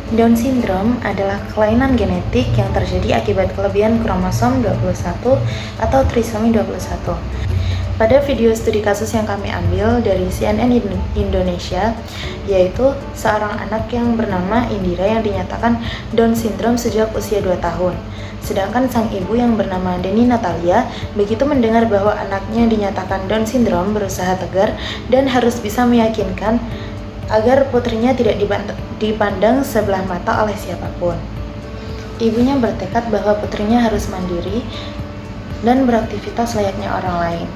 Down syndrome adalah kelainan genetik yang terjadi akibat kelebihan kromosom 21 atau trisomi 21. Pada video studi kasus yang kami ambil dari CNN Indonesia, yaitu seorang anak yang bernama Indira yang dinyatakan Down syndrome sejak usia 2 tahun. Sedangkan sang ibu yang bernama Deni Natalia begitu mendengar bahwa anaknya dinyatakan Down syndrome berusaha tegar dan harus bisa meyakinkan agar putrinya tidak dipandang sebelah mata oleh siapapun. Ibunya bertekad bahwa putrinya harus mandiri dan beraktivitas layaknya orang lain.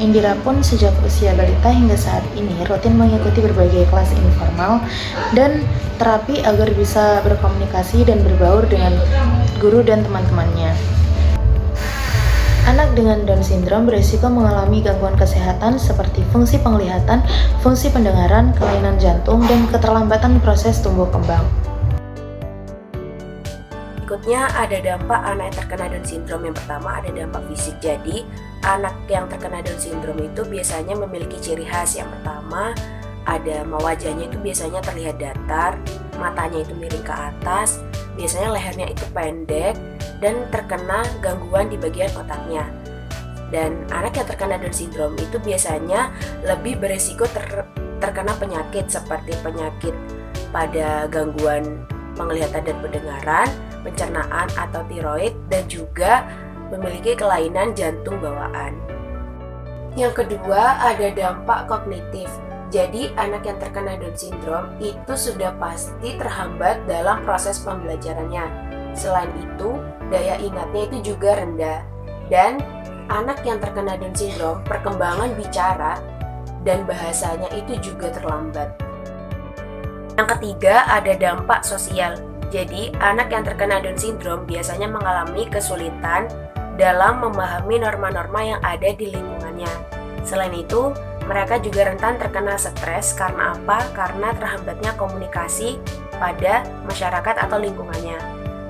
Indira pun sejak usia balita hingga saat ini rutin mengikuti berbagai kelas informal dan terapi agar bisa berkomunikasi dan berbaur dengan guru dan teman-temannya. Anak dengan Down syndrome berisiko mengalami gangguan kesehatan seperti fungsi penglihatan, fungsi pendengaran, kelainan jantung, dan keterlambatan proses tumbuh kembang. Berikutnya ada dampak anak yang terkena Down syndrome. Yang pertama ada dampak fisik. Jadi anak yang terkena Down syndrome itu biasanya memiliki ciri khas. Yang pertama ada wajahnya itu biasanya terlihat datar, matanya itu miring ke atas, biasanya lehernya itu pendek, dan terkena gangguan di bagian otaknya. Dan anak yang terkena Down syndrome itu biasanya lebih beresiko terkena penyakit seperti penyakit pada gangguan penglihatan dan pendengaran, pencernaan atau tiroid, dan juga memiliki kelainan jantung bawaan. Yang kedua ada dampak kognitif. Jadi anak yang terkena Down syndrome itu sudah pasti terhambat dalam proses pembelajarannya. Selain itu, daya ingatnya itu juga rendah. Dan anak yang terkena Down syndrome, perkembangan bicara dan bahasanya itu juga terlambat. Yang ketiga ada dampak sosial. Jadi anak yang terkena Down syndrome biasanya mengalami kesulitan dalam memahami norma-norma yang ada di lingkungannya. Selain itu, mereka juga rentan terkena stres karena apa? Karena terhambatnya komunikasi pada masyarakat atau lingkungannya.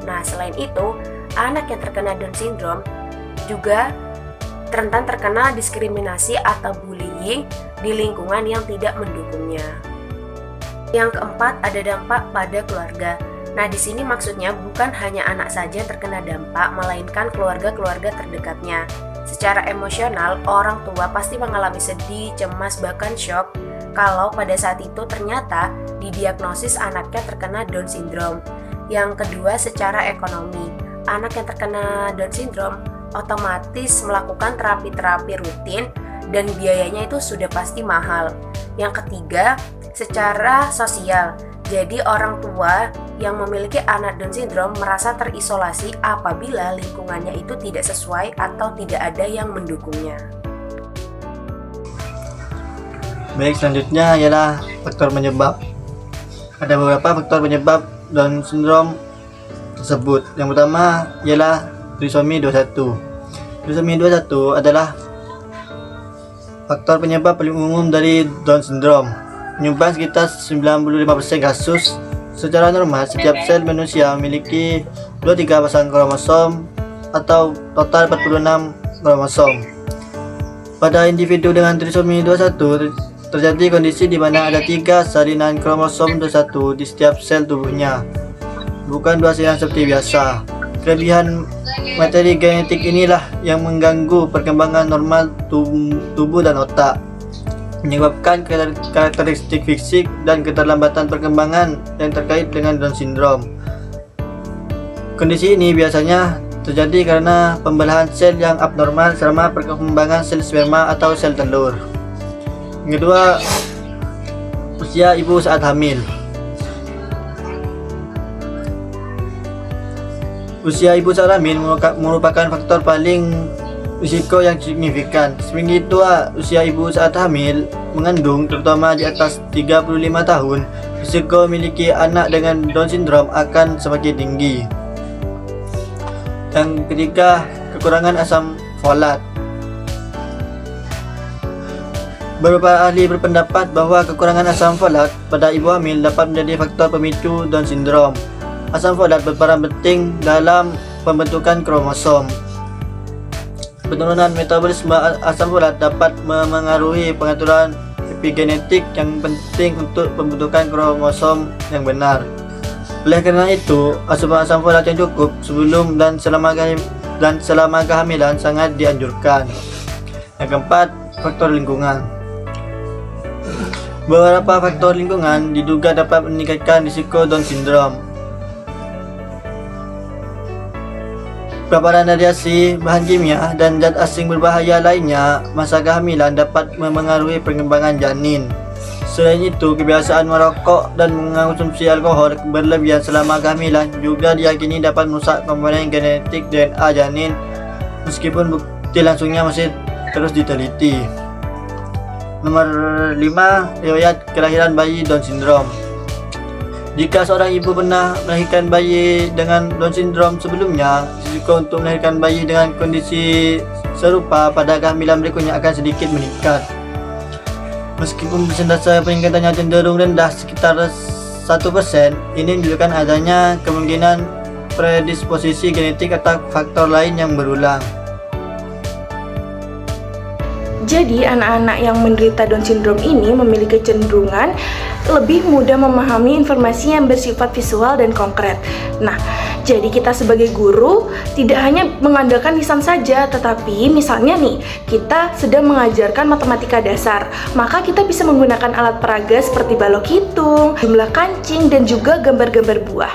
Nah, selain itu, anak yang terkena Down syndrome juga rentan terkena diskriminasi atau bullying di lingkungan yang tidak mendukungnya. Yang keempat, ada dampak pada keluarga. Nah, di sini maksudnya bukan hanya anak saja yang terkena dampak, melainkan keluarga-keluarga terdekatnya. Secara emosional, orang tua pasti mengalami sedih, cemas, bahkan shock kalau pada saat itu ternyata didiagnosis anaknya terkena Down syndrome. Yang kedua, secara ekonomi. Anak yang terkena Down syndrome otomatis melakukan terapi-terapi rutin dan biayanya itu sudah pasti mahal. Yang ketiga, secara sosial. Jadi orang tua yang memiliki anak Down syndrome merasa terisolasi apabila lingkungannya itu tidak sesuai atau tidak ada yang mendukungnya. Baik, selanjutnya ialah faktor penyebab. Ada beberapa faktor penyebab Down syndrome tersebut. Yang pertama ialah trisomi 21. Trisomi 21 adalah faktor penyebab paling umum dari Down syndrome, menyumbang sekitar 95% kasus. Secara normal, setiap sel manusia memiliki 23 pasang kromosom atau total 46 kromosom. Pada individu dengan trisomi 21, terjadi kondisi di mana ada 3 salinan kromosom 21 di setiap sel tubuhnya, bukan 2 salinan seperti biasa. Kelebihan materi genetik inilah yang mengganggu perkembangan normal tubuh dan otak, menyebabkan karakteristik fisik dan keterlambatan perkembangan yang terkait dengan Down syndrome. Kondisi ini biasanya terjadi karena pembelahan sel yang abnormal selama perkembangan sel sperma atau sel telur. Yang kedua, usia ibu saat hamil. Usia ibu saat hamil merupakan faktor paling risiko yang signifikan. Semakin tua usia ibu saat hamil mengandung, terutama di atas 35 tahun, risiko memiliki anak dengan Down syndrome akan semakin tinggi. Yang ketiga, kekurangan asam folat. Beberapa ahli berpendapat bahwa kekurangan asam folat pada ibu hamil dapat menjadi faktor pemicu Down syndrome. Asam folat berperan penting dalam pembentukan kromosom. Penurunan metabolisme asam folat dapat memengaruhi pengaturan kopi genetik yang penting untuk pembentukan kromosom yang benar. Oleh karena itu, asupan asam folat yang cukup sebelum dan selama kehamilan sangat dianjurkan. Yang keempat, faktor lingkungan. Beberapa faktor lingkungan diduga dapat meningkatkan risiko Down syndrome. Paparan radiasi, bahan kimia, dan zat asing berbahaya lainnya masa kehamilan dapat memengaruhi perkembangan janin. Selain itu, kebiasaan merokok dan mengonsumsi alkohol berlebihan selama kehamilan juga diyakini dapat merusak komponen genetik DNA janin, meskipun bukti langsungnya masih terus diteliti. Nomor 5, riwayat kelahiran bayi Down syndrome. Jika seorang ibu pernah melahirkan bayi dengan Down syndrome sebelumnya, risiko untuk melahirkan bayi dengan kondisi serupa pada kehamilan berikutnya akan sedikit meningkat. Meskipun persentase peningkatannya cenderung rendah sekitar 1%, ini menunjukkan adanya kemungkinan predisposisi genetik atau faktor lain yang berulang. Jadi anak-anak yang menderita Down syndrome ini memiliki kecenderungan lebih mudah memahami informasi yang bersifat visual dan konkret. Nah, jadi kita sebagai guru tidak hanya mengandalkan lisan saja, tetapi misalnya nih, kita sedang mengajarkan matematika dasar, maka kita bisa menggunakan alat peraga seperti balok hitung, jumlah kancing, dan juga gambar-gambar buah.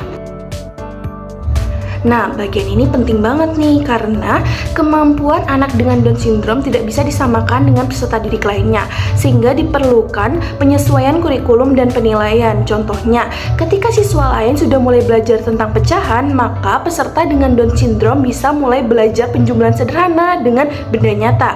Nah, bagian ini penting banget nih karena kemampuan anak dengan Down syndrome tidak bisa disamakan dengan peserta didik lainnya, sehingga diperlukan penyesuaian kurikulum dan penilaian. Contohnya, ketika siswa lain sudah mulai belajar tentang pecahan, maka peserta dengan Down syndrome bisa mulai belajar penjumlahan sederhana dengan benda nyata.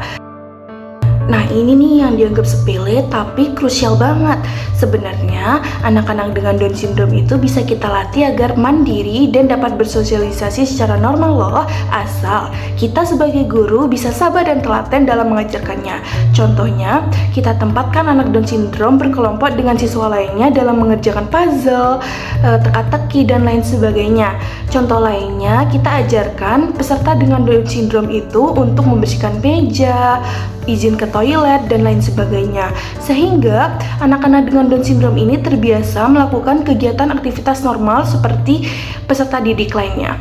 Nah, ini nih yang dianggap sepele tapi krusial banget. Sebenarnya anak-anak dengan Down syndrome itu bisa kita latih agar mandiri dan dapat bersosialisasi secara normal loh, asal kita sebagai guru bisa sabar dan telaten dalam mengajarkannya. Contohnya, kita tempatkan anak Down syndrome berkelompok dengan siswa lainnya dalam mengerjakan puzzle, teka-teki, dan lain sebagainya. Contoh lainnya, kita ajarkan peserta dengan Down syndrome itu untuk membersihkan meja, izin ke toilet, dan lain sebagainya, sehingga anak-anak dengan Down syndrome ini terbiasa melakukan kegiatan aktivitas normal seperti peserta didik lainnya.